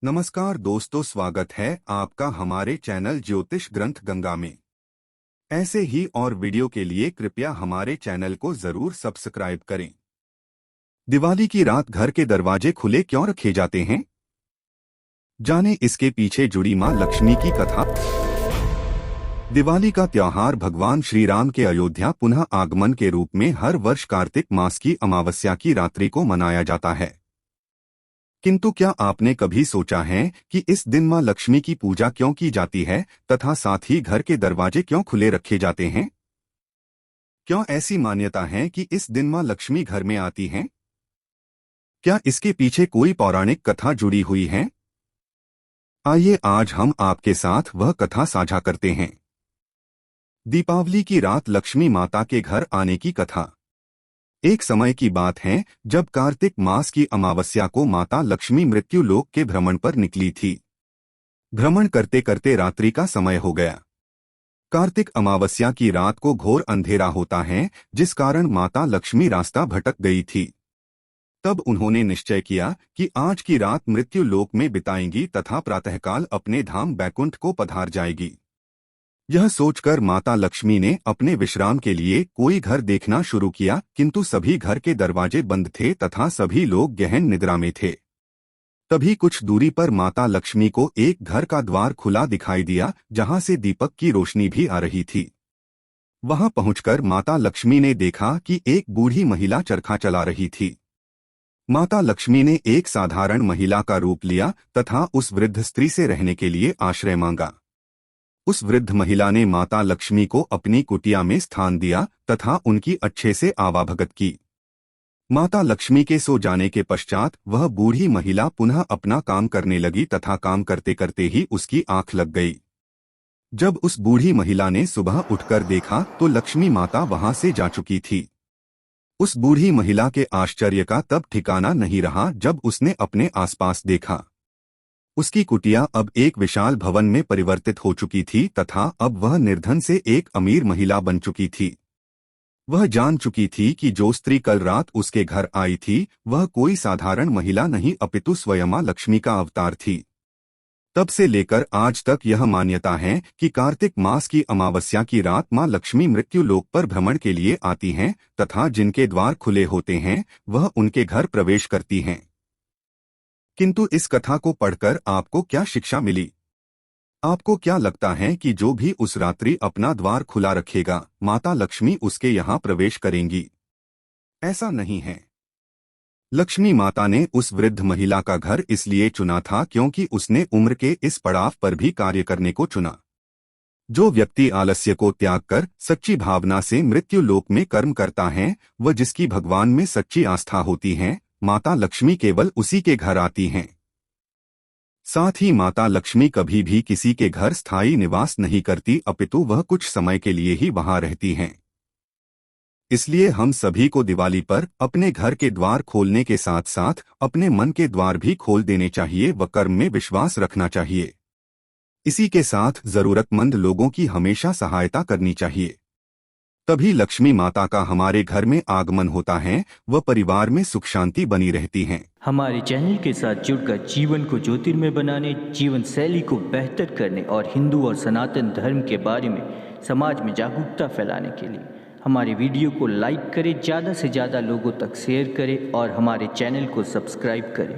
नमस्कार दोस्तों, स्वागत है आपका हमारे चैनल ज्योतिष ग्रंथ गंगा में। ऐसे ही और वीडियो के लिए कृपया हमारे चैनल को जरूर सब्सक्राइब करें। दिवाली की रात घर के दरवाजे खुले क्यों रखे जाते हैं? जाने इसके पीछे जुड़ी मां लक्ष्मी की कथा। दिवाली का त्योहार भगवान श्री राम के अयोध्या पुनः आगमन के रूप में हर वर्ष कार्तिक मास की अमावस्या की रात्रि को मनाया जाता है। किंतु क्या आपने कभी सोचा है कि इस दिन मां लक्ष्मी की पूजा क्यों की जाती है तथा साथ ही घर के दरवाजे क्यों खुले रखे जाते हैं? क्यों ऐसी मान्यता है कि इस दिन मां लक्ष्मी घर में आती हैं? क्या इसके पीछे कोई पौराणिक कथा जुड़ी हुई है? आइए आज हम आपके साथ वह कथा साझा करते हैं। दीपावली की रात लक्ष्मी माता के घर आने की कथा। एक समय की बात है जब कार्तिक मास की अमावस्या को माता लक्ष्मी मृत्यु लोक के भ्रमण पर निकली थी। भ्रमण करते करते रात्रि का समय हो गया। कार्तिक अमावस्या की रात को घोर अंधेरा होता है, जिस कारण माता लक्ष्मी रास्ता भटक गई थी। तब उन्होंने निश्चय किया कि आज की रात मृत्यु लोक में बिताएंगी तथा प्रातःकाल अपने धाम बैकुंठ को पधार जाएगी। यह सोचकर माता लक्ष्मी ने अपने विश्राम के लिए कोई घर देखना शुरू किया, किंतु सभी घर के दरवाजे बंद थे तथा सभी लोग गहन निद्रा में थे। तभी कुछ दूरी पर माता लक्ष्मी को एक घर का द्वार खुला दिखाई दिया, जहां से दीपक की रोशनी भी आ रही थी। वहां पहुंचकर माता लक्ष्मी ने देखा कि एक बूढ़ी महिला चरखा चला रही थी। माता लक्ष्मी ने एक साधारण महिला का रूप लिया तथा उस वृद्ध स्त्री से रहने के लिए आश्रय मांगा। उस वृद्ध महिला ने माता लक्ष्मी को अपनी कुटिया में स्थान दिया तथा उनकी अच्छे से आवाभगत की। माता लक्ष्मी के सो जाने के पश्चात वह बूढ़ी महिला पुनः अपना काम करने लगी तथा काम करते करते ही उसकी आंख लग गई। जब उस बूढ़ी महिला ने सुबह उठकर देखा तो लक्ष्मी माता वहां से जा चुकी थी। उस बूढ़ी महिला के आश्चर्य का तब ठिकाना नहीं रहा जब उसने अपने आसपास देखा। उसकी कुटिया अब एक विशाल भवन में परिवर्तित हो चुकी थी तथा अब वह निर्धन से एक अमीर महिला बन चुकी थी। वह जान चुकी थी कि जो स्त्री कल रात उसके घर आई थी वह कोई साधारण महिला नहीं अपितु स्वयं मां लक्ष्मी का अवतार थी। तब से लेकर आज तक यह मान्यता है कि कार्तिक मास की अमावस्या की रात मां लक्ष्मी मृत्यु लोक पर भ्रमण के लिए आती हैं तथा जिनके द्वार खुले होते हैं वह उनके घर प्रवेश करती हैं। किंतु इस कथा को पढ़कर आपको क्या शिक्षा मिली? आपको क्या लगता है कि जो भी उस रात्रि अपना द्वार खुला रखेगा, माता लक्ष्मी उसके यहाँ प्रवेश करेंगी? ऐसा नहीं है। लक्ष्मी माता ने उस वृद्ध महिला का घर इसलिए चुना था क्योंकि उसने उम्र के इस पड़ाव पर भी कार्य करने को चुना। जो व्यक्ति आलस्य को त्याग कर सच्ची भावना से मृत्यु लोक में कर्म करता है, वह जिसकी भगवान में सच्ची आस्था होती है, माता लक्ष्मी केवल उसी के घर आती हैं। साथ ही माता लक्ष्मी कभी भी किसी के घर स्थायी निवास नहीं करती अपितु वह कुछ समय के लिए ही वहां रहती हैं। इसलिए हम सभी को दिवाली पर अपने घर के द्वार खोलने के साथ साथ अपने मन के द्वार भी खोल देने चाहिए व कर्म में विश्वास रखना चाहिए। इसी के साथ जरूरतमंद लोगों की हमेशा सहायता करनी चाहिए। तभी लक्ष्मी माता का हमारे घर में आगमन होता है व परिवार में सुख शांति बनी रहती है। हमारे चैनल के साथ जुड़कर जीवन को ज्योतिर्मय बनाने, जीवन शैली को बेहतर करने और हिंदू और सनातन धर्म के बारे में समाज में जागरूकता फैलाने के लिए हमारे वीडियो को लाइक करें, ज़्यादा से ज़्यादा लोगों तक शेयर करें और हमारे चैनल को सब्सक्राइब करें।